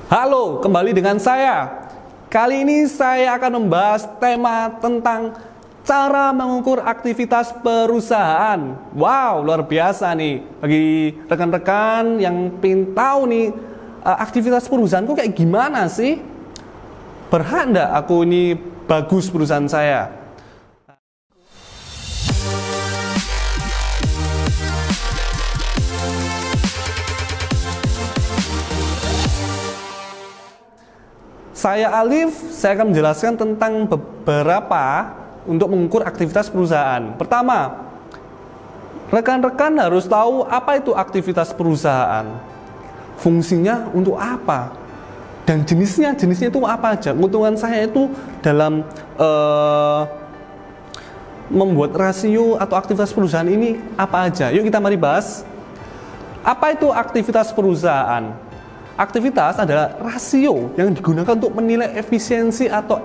Halo, kembali dengan saya. Kali ini saya akan membahas tema tentang cara mengukur aktivitas perusahaan. Wow, luar biasa nih. Bagi rekan-rekan yang pengen tahu nih, aktivitas perusahaanku kayak gimana sih? Berhak enggak aku ini bagus perusahaan saya? Saya Alif, saya akan menjelaskan tentang beberapa untuk mengukur aktivitas perusahaan. Pertama, rekan-rekan harus tahu apa itu aktivitas perusahaan. Fungsinya untuk apa? Dan jenisnya itu apa aja? Keuntungan saya itu dalam membuat rasio atau aktivitas perusahaan ini apa aja? Yuk kita mari bahas. Apa itu aktivitas perusahaan? Aktivitas adalah rasio yang digunakan untuk menilai efisiensi atau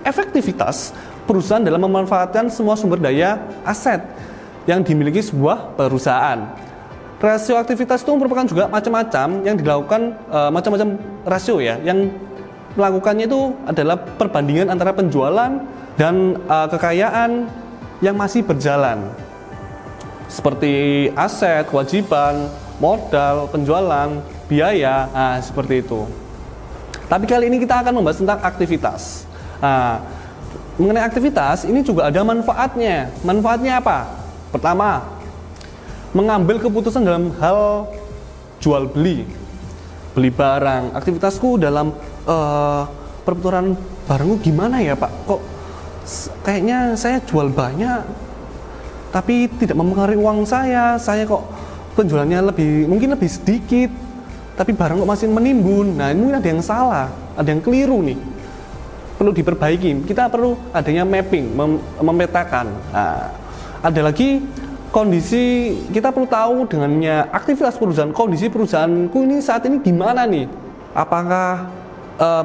efektivitas perusahaan dalam memanfaatkan semua sumber daya aset yang dimiliki sebuah perusahaan. Rasio aktivitas itu merupakan juga macam-macam yang dilakukan, macam-macam rasio ya, yang melakukannya itu adalah perbandingan antara penjualan dan kekayaan yang masih berjalan, seperti aset, kewajiban, modal, penjualan, biaya, seperti itu. Tapi kali ini kita akan membahas tentang aktivitas. Mengenai aktivitas, ini juga ada manfaatnya. Manfaatnya apa? Pertama, mengambil keputusan dalam hal jual beli barang. Aktivitasku dalam perputaran barangku gimana ya Pak? Kok kayaknya saya jual banyak, tapi tidak mempengaruhi uang saya kok penjualannya mungkin lebih sedikit, tapi barang kok masih menimbun. Nah, ini ada yang salah, ada yang keliru nih, perlu diperbaiki. Kita perlu adanya mapping, memetakan. Nah, ada lagi kondisi, kita perlu tahu dengannya aktivitas perusahaan, kondisi perusahaanku ini saat ini gimana nih? Apakah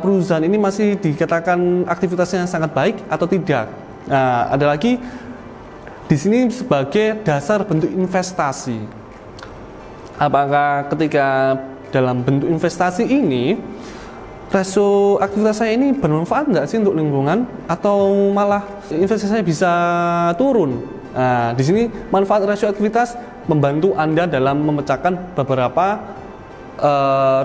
perusahaan ini masih dikatakan aktivitasnya sangat baik atau tidak? Nah, ada lagi di sini sebagai dasar bentuk investasi. Apakah ketika dalam bentuk investasi ini rasio aktivitas saya ini bermanfaat nggak sih untuk lingkungan, atau malah investasi saya bisa turun? Nah, di sini manfaat rasio aktivitas membantu Anda dalam memecahkan beberapa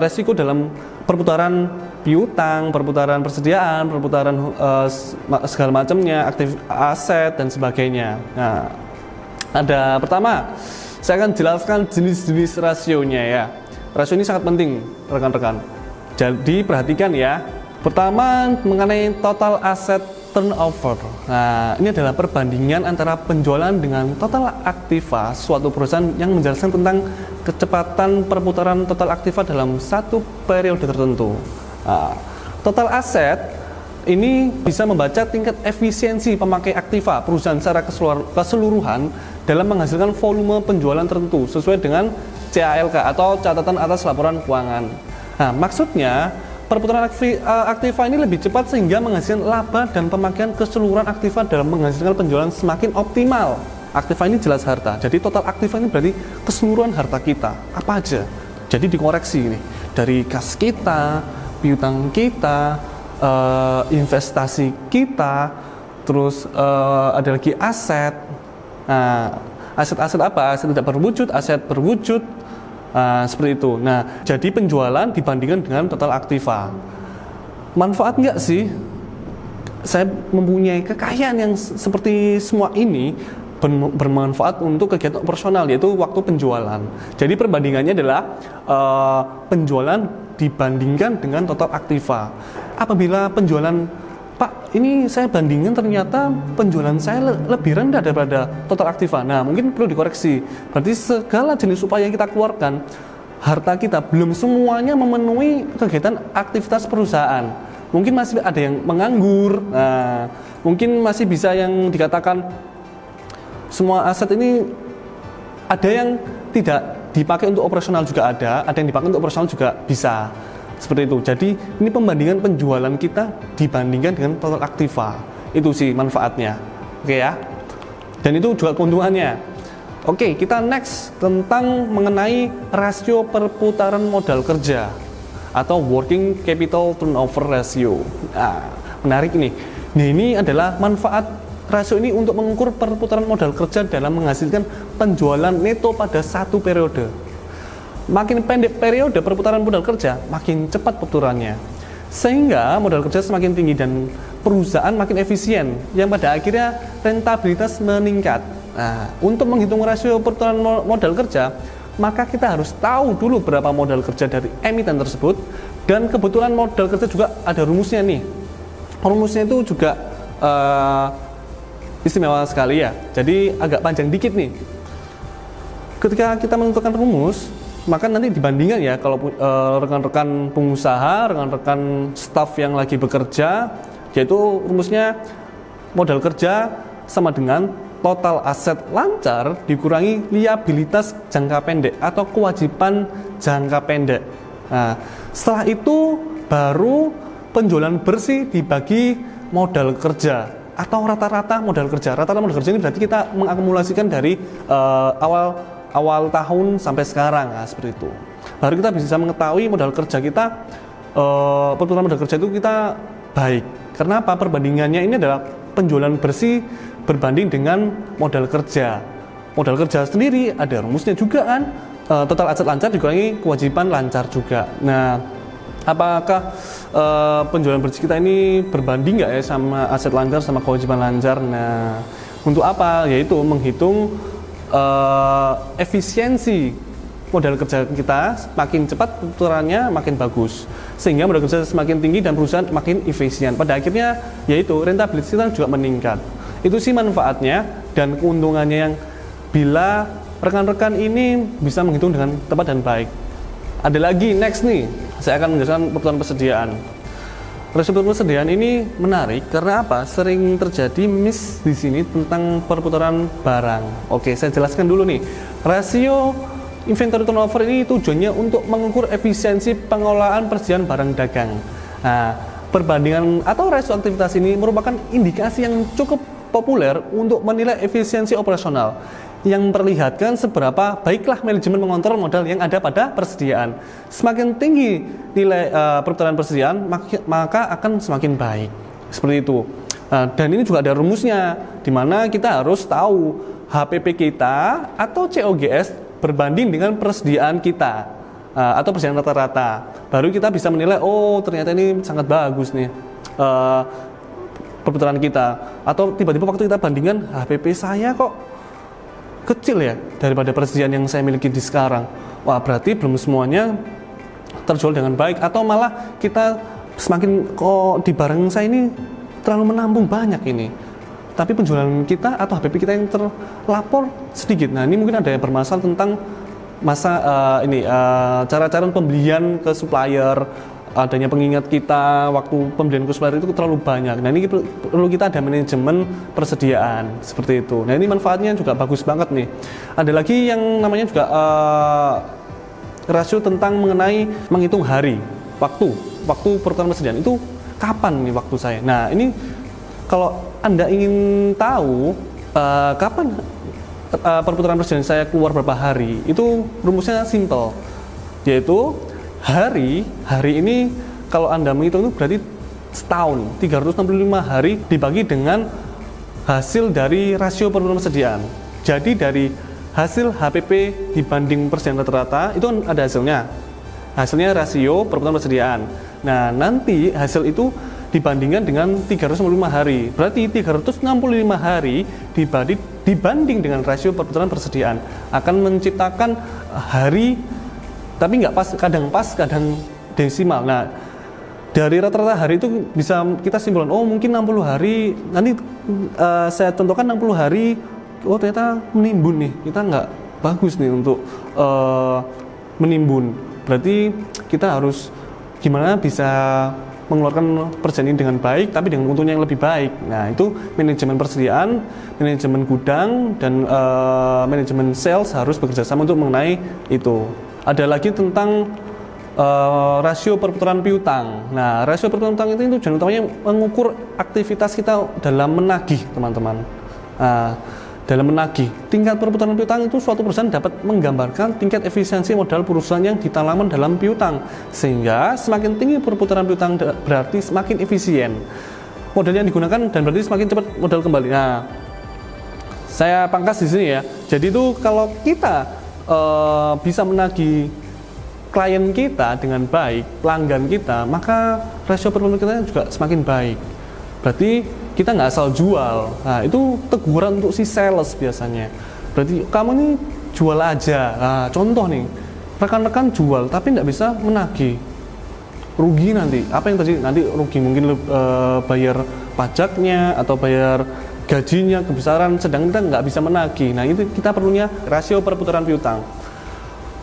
resiko dalam perputaran piutang, perputaran persediaan, perputaran segala macamnya, aset dan sebagainya. Nah, ada pertama, saya akan jelaskan jenis-jenis rasionya ya. Rasio ini sangat penting rekan-rekan. Jadi perhatikan ya. Pertama, mengenai total asset turnover. Nah, ini adalah perbandingan antara penjualan dengan total aktiva suatu perusahaan yang menjelaskan tentang kecepatan perputaran total aktiva dalam satu periode tertentu. Nah, total aset ini bisa membaca tingkat efisiensi pemakai aktiva perusahaan secara keseluruhan dalam menghasilkan volume penjualan tertentu sesuai dengan CALK atau catatan atas laporan keuangan. Nah, maksudnya perputaran aktiva ini lebih cepat sehingga menghasilkan laba dan pemakaian keseluruhan aktiva dalam menghasilkan penjualan semakin optimal. Aktiva ini jelas harta. Jadi total aktiva ini berarti keseluruhan harta kita. Apa aja? Jadi dikoreksi nih dari kas kita, piutang kita, investasi kita, terus ada lagi aset. Nah, aset-aset apa? Aset tidak berwujud, aset berwujud, seperti itu. Nah, jadi penjualan dibandingkan dengan total aktiva. Manfaat nggak sih saya mempunyai kekayaan yang seperti semua ini bermanfaat untuk kegiatan operasional, yaitu waktu penjualan. Jadi perbandingannya adalah penjualan dibandingkan dengan total aktiva. Apabila penjualan, Pak, ini saya bandingkan ternyata penjualan saya lebih rendah daripada total aktiva. Nah, mungkin perlu dikoreksi. Berarti segala jenis upaya yang kita keluarkan, harta kita belum semuanya memenuhi kegiatan aktivitas perusahaan. Mungkin masih ada yang menganggur. Nah, mungkin masih bisa yang dikatakan semua aset ini ada yang tidak dipakai untuk operasional juga ada yang dipakai untuk operasional juga bisa. Seperti itu. Jadi ini pembandingan penjualan kita dibandingkan dengan total aktiva. Itu sih manfaatnya. Oke ya. Dan itu juga keuntungannya. Oke, kita next tentang mengenai rasio perputaran modal kerja. atau working capital turnover ratio. Nah, menarik nih. Nah, ini adalah manfaat rasio ini untuk mengukur perputaran modal kerja dalam menghasilkan penjualan neto pada satu periode. Makin pendek periode perputaran modal kerja, makin cepat perputarannya. Sehingga modal kerja semakin tinggi dan perusahaan makin efisien, yang pada akhirnya rentabilitas meningkat. Nah, untuk menghitung rasio perputaran modal kerja, maka kita harus tahu dulu berapa modal kerja dari emiten tersebut, dan kebetulan modal kerja juga ada rumusnya nih. Rumusnya itu juga istimewa sekali ya, jadi agak panjang dikit nih. Ketika kita menentukan rumus, maka nanti dibandingkan ya, kalau rekan-rekan pengusaha, rekan-rekan staf yang lagi bekerja, yaitu rumusnya modal kerja sama dengan total aset lancar dikurangi liabilitas jangka pendek atau kewajiban jangka pendek. Nah, setelah itu baru penjualan bersih dibagi modal kerja atau rata-rata modal kerja. Rata-rata modal kerja ini berarti kita mengakumulasikan dari awal tahun sampai sekarang, nah, seperti itu. Baru kita bisa mengetahui modal kerja kita, perputaran modal kerja itu kita baik. Karena apa? Perbandingannya ini adalah penjualan bersih berbanding dengan modal kerja. Modal kerja sendiri ada rumusnya juga kan, total aset lancar dikurangi kewajiban lancar juga. Nah, apakah penjualan bersih kita ini berbanding nggak ya sama aset lancar sama kewajiban lancar? Nah, untuk apa? Yaitu menghitung efisiensi modal kerja kita, makin cepat perputarannya makin bagus, sehingga modal kerja semakin tinggi dan perusahaan makin efisien. Pada akhirnya yaitu rentabilitas kita juga meningkat. Itu sih manfaatnya dan keuntungannya yang bila rekan-rekan ini bisa menghitung dengan tepat dan baik. Ada lagi, next nih, saya akan menjelaskan perputaran persediaan. Rasio persediaan ini menarik karena apa? Sering terjadi miss di sini tentang perputaran barang. Oke, saya jelaskan dulu nih. Rasio inventory turnover ini tujuannya untuk mengukur efisiensi pengelolaan persediaan barang dagang. Nah, perbandingan atau rasio aktivitas ini merupakan indikasi yang cukup populer untuk menilai efisiensi operasional, yang memperlihatkan seberapa baiklah manajemen mengontrol modal yang ada pada persediaan. Semakin tinggi nilai perputaran persediaan, maka akan semakin baik. Seperti itu. Dan ini juga ada rumusnya, di mana kita harus tahu HPP kita atau COGS berbanding dengan persediaan kita, atau persediaan rata-rata. Baru kita bisa menilai, oh ternyata ini sangat bagus nih perputaran kita. Atau tiba-tiba waktu kita bandingkan, HPP saya kok kecil ya daripada persediaan yang saya miliki di sekarang. Wah, berarti belum semuanya terjual dengan baik, atau malah kita semakin kok di barang saya ini terlalu menampung banyak ini, tapi penjualan kita atau HPP kita yang terlapor sedikit. Nah, ini mungkin ada yang bermasalah tentang cara-cara pembelian ke supplier, adanya pengingat kita waktu pembelian ke supplier itu terlalu banyak. Nah, ini perlu kita ada manajemen persediaan seperti itu. Nah, ini manfaatnya juga bagus banget nih. Ada lagi yang namanya juga rasio tentang mengenai menghitung hari, waktu perputaran persediaan itu kapan nih waktu saya. Nah, ini kalau Anda ingin tahu kapan perputaran persediaan saya keluar berapa hari, itu rumusnya simple, yaitu hari ini kalau Anda menghitung itu berarti setahun, 365 hari dibagi dengan hasil dari rasio perputaran persediaan. Jadi dari hasil HPP dibanding persediaan rata-rata itu ada hasilnya rasio perputaran persediaan. Nah, nanti hasil itu dibandingkan dengan 365 hari. Berarti 365 hari dibanding dengan rasio perputaran persediaan akan menciptakan hari, tapi nggak pas, kadang desimal. Nah, dari rata-rata hari itu bisa kita simpulkan, oh mungkin 60 hari, nanti saya contohkan 60 hari, oh ternyata menimbun nih, kita nggak bagus nih untuk menimbun. Berarti kita harus gimana bisa mengeluarkan persediaan dengan baik, tapi dengan untungnya yang lebih baik. Nah, itu manajemen persediaan, manajemen gudang, dan manajemen sales harus bekerja sama untuk mengenai itu. Ada lagi tentang rasio perputaran piutang. Nah, rasio perputaran piutang itu tujuan utamanya mengukur aktivitas kita dalam menagih, teman-teman. Nah, dalam menagih. Tingkat perputaran piutang itu suatu perusahaan dapat menggambarkan tingkat efisiensi modal perusahaan yang ditanamkan dalam piutang. Sehingga semakin tinggi perputaran piutang berarti semakin efisien modal yang digunakan dan berarti semakin cepat modal kembali. Nah, saya pangkas di sini ya. Jadi itu kalau kita bisa menagih klien kita dengan baik, pelanggan kita, maka rasio perputaran kita juga semakin baik. Berarti kita nggak asal jual. Nah, itu teguran untuk si sales biasanya. Berarti kamu ini jual aja. Nah, contoh nih, rekan-rekan jual tapi nggak bisa menagih, rugi nanti. Apa yang terjadi? Nanti rugi mungkin bayar pajaknya atau bayar gajinya kebesaran, sedang kita nggak bisa menagih. Nah, itu kita perlunya rasio perputaran piutang.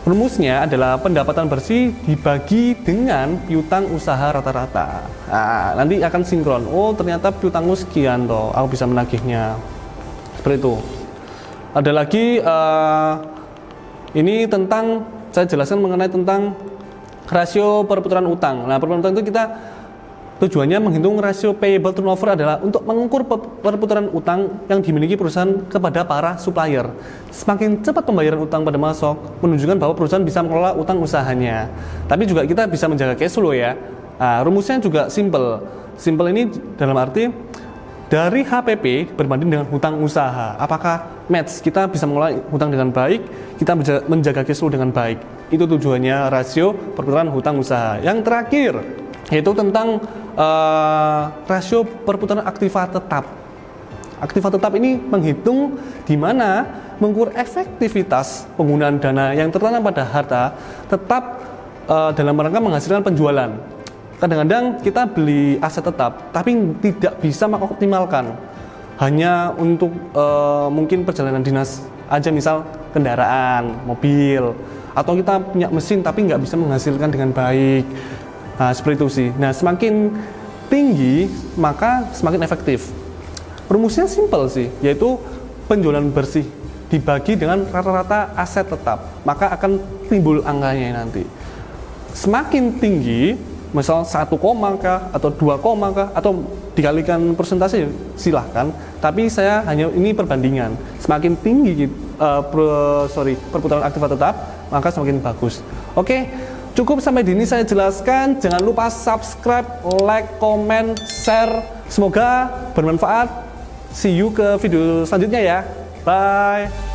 Rumusnya adalah pendapatan bersih dibagi dengan piutang usaha rata-rata. Nah, nanti akan sinkron. Oh, ternyata piutangmu sekian toh, aku bisa menagihnya. Seperti itu. Ada lagi ini tentang saya jelaskan mengenai tentang rasio perputaran utang. Nah, perputaran utang itu kita tujuannya menghitung rasio payable turnover adalah untuk mengukur perputaran utang yang dimiliki perusahaan kepada para supplier. Semakin cepat pembayaran utang pada masuk, menunjukkan bahwa perusahaan bisa mengelola utang usahanya. Tapi juga kita bisa menjaga cash flow ya. Nah, rumusnya juga simple. Simple ini dalam arti dari HPP berbanding dengan hutang usaha. Apakah match? Kita bisa mengelola hutang dengan baik, kita menjaga cash flow dengan baik. Itu tujuannya rasio perputaran hutang usaha. Yang terakhir yaitu tentang rasio perputaran aktiva tetap. Aktiva tetap ini menghitung di mana mengukur efektivitas penggunaan dana yang tertanam pada harta tetap dalam rangka menghasilkan penjualan. Kadang-kadang kita beli aset tetap tapi tidak bisa mengoptimalkan, hanya untuk mungkin perjalanan dinas aja, misal kendaraan, mobil, atau kita punya mesin tapi nggak bisa menghasilkan dengan baik. Nah, seperti itu sih. Nah, semakin tinggi maka semakin efektif. Rumusnya simpel sih, yaitu penjualan bersih dibagi dengan rata-rata aset tetap, maka akan timbul angkanya nanti. Semakin tinggi, misal 1, kah atau 2, kah atau dikalikan persentase silahkan, tapi saya hanya ini perbandingan. Semakin tinggi perputaran aktiva tetap, maka semakin bagus. Oke. Cukup sampai di ini saya jelaskan. Jangan lupa subscribe, like, comment, share. Semoga bermanfaat. See you ke video selanjutnya ya. Bye.